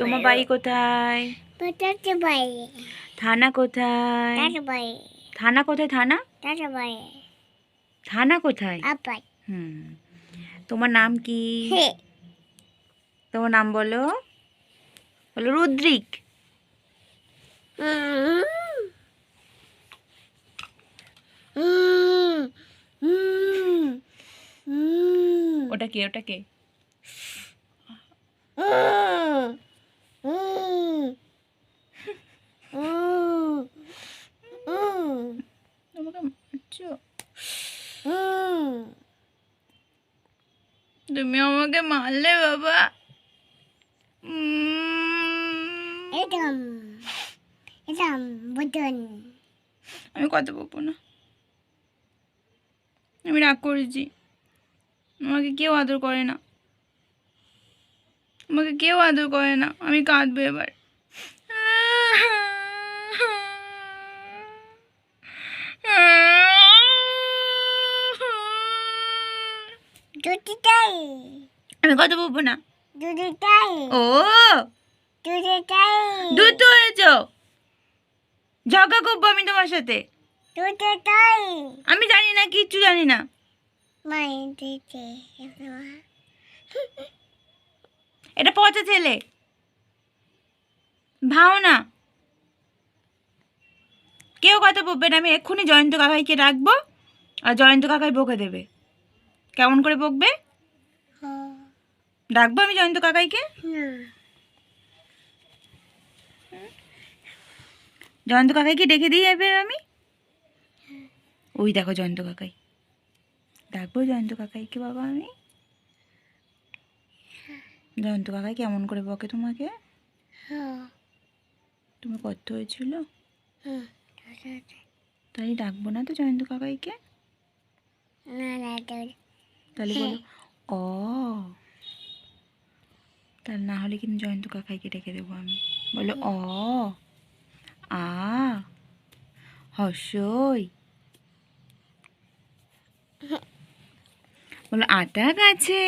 তোমার বাড়ি কোথায়? থানা কোথায়? থানা কোথায়? থানা থানা কোথায়? হুম, তোমার নাম কি? তোমার নাম বলো। বলো রুদ্রিক। ওটা কে? ওটা কে? তোমাকে মারছো? তুমি আমাকে মারলে বাবা। আমি কথা বলবো না, আমি রাগ করেছি। আমাকে কেউ আদর করে না, আমাকে কেউ আদর করে না। আমি কাঁদবো এবার। আমি কথা বলবো না। ও দুধ হয়েছ, ঝগড়া করবো আমি তোমার সাথে। আমি জানি না, কিচ্ছু জানি না। এটা পচা ছেলে, ভাও না। কেউ কথা বলবে না। আমি এক্ষুনি জয়ন্ত কাকাইকে ডাকবো, আর জয়ন্ত কাকাই বকে দেবে। কেমন করে বকবে? ডাকবো আমি জয়ন্ত কাকাইকে। জয়ন্ত কাকাইকে ডেকে দিই এবার আমি। ওই দেখো জয়ন্ত কাকাই, ডাকবো জয়ন্ত কাকাইকে বাবা আমি। জয়ন্ত কাকাই কেমন করে বকে তোমাকে? তোমার কত হয়েছিল? তাই ডাকবো না তো জয়ন্ত কাকাইকে? তাহলে বলো ও। তাহলে না হলে কিন্তু জয়ন্ত কাকাইকে ডেকে দেবো আমি। বলো অ আ হর্ষই। বলো আটা গাছে।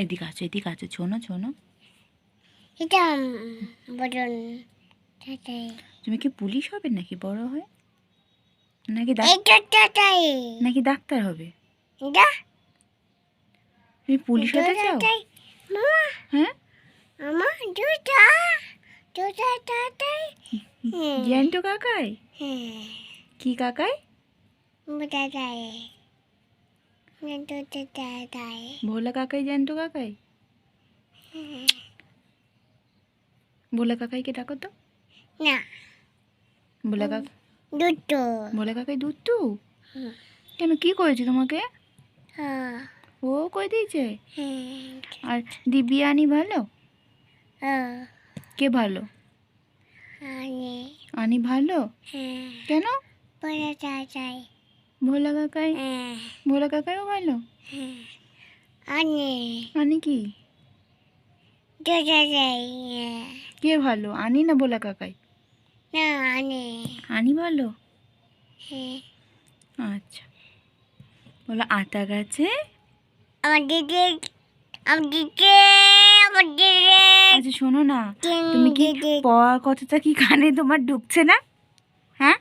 এদিক আছে, এদিক আছে, শোনো শোনো। তুমি কি পুলিশ হবে নাকি বড় হয়? নাকি নাকি ডাক্তার হবে? তুমি পুলিশ হতে চাও? হ্যাঁ, জ্যান্ত কাকাই? কি কাকাই? ভোলা কাকাই জ্যান্ত কাকাই? ভোলা কাকাইকে ডাকো তো। ভোলা কাকা, ভোলা কাকাই দুট্টু? কেন, কি করেছে তোমাকে? ও কই দিয়েছে? আর দিব্যানি ভালো? কে ভালো? আনি ভালো? কেন? ভোলা কাকাই, ভোলা কাকাইও ভালো? আনি কি? কে ভালো, আনি না ভোলা কাকাই? আনি ভালো? আচ্ছা। বলো আতা গাছে। আচ্ছা শোনো না, তুমি কি পড়ার কথাটা কি কানে তোমার ঢুকছে না? হ্যাঁ,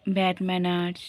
ব্যাড ম্যানার্স।